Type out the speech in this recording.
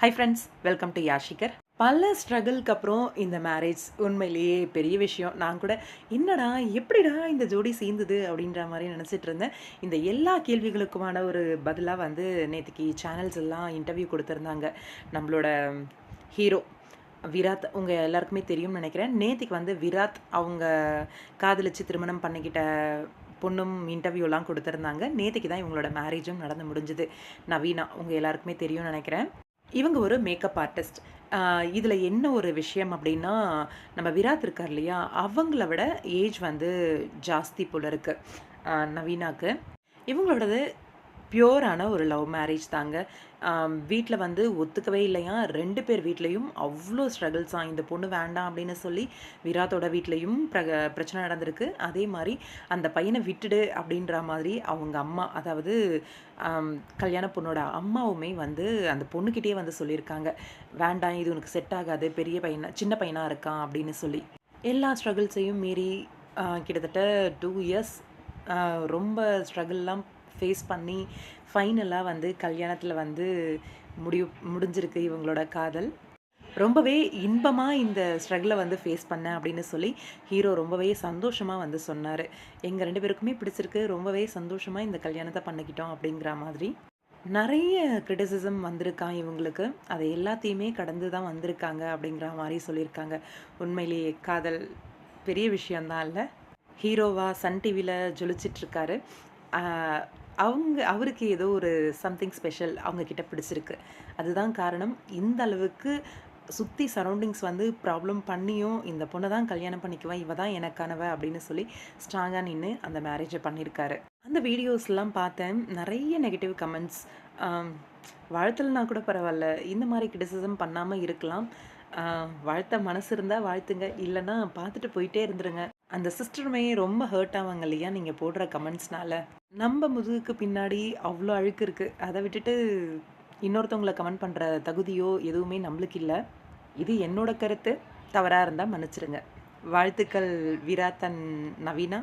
High friends, welcome to Yashikar. பல ஸ்ட்ரகிள்க்கு அப்புறம் இந்த மேரேஜ் உண்மையிலேயே பெரிய விஷயம். நான் கூட என்னடா எப்படிடா இந்த ஜோடி சேர்ந்தது அப்படின்ற மாதிரி நினச்சிட்டு இருந்தேன். இந்த எல்லா கேள்விகளுக்குமான ஒரு பதிலாக நேற்றுக்கு சேனல்ஸ் எல்லாம் இன்டர்வியூ கொடுத்துருந்தாங்க. நம்மளோட ஹீரோ விராத் உங்கள் எல்லாருக்குமே தெரியும்னு நினைக்கிறேன். நேற்றுக்கு விராத் அவங்க காதலிச்சு திருமணம் பண்ணிக்கிட்ட பொண்ணும் இன்டர்வியூலாம் கொடுத்துருந்தாங்க. நேற்றுக்கு தான் இவங்களோட மேரேஜும் நடந்து முடிஞ்சுது. நவீனா உங்கள் எல்லாருக்குமே தெரியும்னு நினைக்கிறேன். இவங்க ஒரு மேக்கப் ஆர்டிஸ்ட். இதில் என்ன ஒரு விஷயம் அப்படின்னா, நம்ம விராத் இருக்கார் இல்லையா, அவங்கள விட ஏஜ் ஜாஸ்தி போல இருக்கு நவீனாக்கு. இவங்களோடது பியூரான ஒரு லவ் மேரேஜ் தாங்க. வீட்டில் ஒத்துக்கவே இல்லையா, 2 பேர் வீட்லேயும் அவ்வளோ ஸ்ட்ரகிள்ஸாக. இந்த பொண்ணு வேண்டாம் அப்படின்னு சொல்லி விராத்தோட வீட்லேயும் பிரச்சனை நடந்திருக்கு. அதே மாதிரி அந்த பையனை விட்டுடு அப்படின்ற மாதிரி அவங்க அம்மா, அதாவது கல்யாண பொண்ணோட அம்மாவுமே அந்த பொண்ணுக்கிட்டே சொல்லியிருக்காங்க, வேண்டாம் இது உனக்கு செட் ஆகாது, பெரிய பையனா சின்ன பையனாக இருக்கான் அப்படின்னு சொல்லி. எல்லா ஸ்ட்ரகிள்ஸையும் மீறி கிட்டத்தட்ட 2 இயர்ஸ் ரொம்ப ஸ்ட்ரகிள்லாம் ஃபேஸ் பண்ணி ஃபைனலாக கல்யாணத்தில் முடிஞ்சிருக்கு இவங்களோட காதல். ரொம்பவே இன்பமாக இந்த ஸ்ட்ரகிளை ஃபேஸ் பண்ணேன் அப்படின்னு சொல்லி ஹீரோ ரொம்பவே சந்தோஷமாக சொன்னார். எங்கள் 2 பேருக்குமே பிடிச்சிருக்கு, ரொம்பவே சந்தோஷமாக இந்த கல்யாணத்தை பண்ணிக்கிட்டோம் அப்படிங்கிற மாதிரி. நிறைய கிரிட்டிசிசம் வந்திருக்கான் இவங்களுக்கு, அதை எல்லாத்தையுமே கடந்து தான் வந்திருக்காங்க அப்படிங்கிற மாதிரி சொல்லியிருக்காங்க. உண்மையிலேயே காதல் பெரிய விஷயந்தான் இல்லை. ஹீரோவாக சன் டிவியில் ஜொலிச்சிட்ருக்காரு. அவருக்கு ஏதோ ஒரு சம்திங் ஸ்பெஷல் அவங்கக்கிட்ட பிடிச்சிருக்கு. அதுதான் காரணம். இந்த அளவுக்கு சுற்றி சரௌண்டிங்ஸ் ப்ராப்ளம் பண்ணியும் இந்த பொண்ணை தான் கல்யாணம் பண்ணிக்குவேன், இவ தான் எனக்கானவ அப்படின்னு சொல்லி ஸ்ட்ராங்காக நின்று அந்த மேரேஜை பண்ணியிருக்காரு. அந்த வீடியோஸ்லாம் பார்த்தேன், நிறைய நெகட்டிவ் கமெண்ட்ஸ். வாழ்த்தலைனா கூட பரவாயில்ல, இந்த மாதிரி கிரிட்டிசிசம் பண்ணாமல் இருக்கலாம். வாழ்த்த மனசு இருந்தால் வாழ்த்துங்க, இல்லைன்னா பார்த்துட்டு போயிட்டே இருந்துருங்க. அந்த சிஸ்டருமே ரொம்ப ஹர்ட் ஆவாங்க இல்லையா நீங்கள் போடுற கமெண்ட்ஸ்னால. நம்ம முதுகுக்கு பின்னாடி அவ்வளோ அழுக்கு இருக்குது, அதை விட்டுட்டு இன்னொருத்தவங்களை கமெண்ட் பண்ணுற தகுதியோ எதுவுமே நம்மளுக்கு இல்லை. இது என்னோட கருத்து, தவறாக இருந்தால் மன்னிச்சிருங்க. வாழ்த்துக்கள் விராத் அண்ட் நவீனா.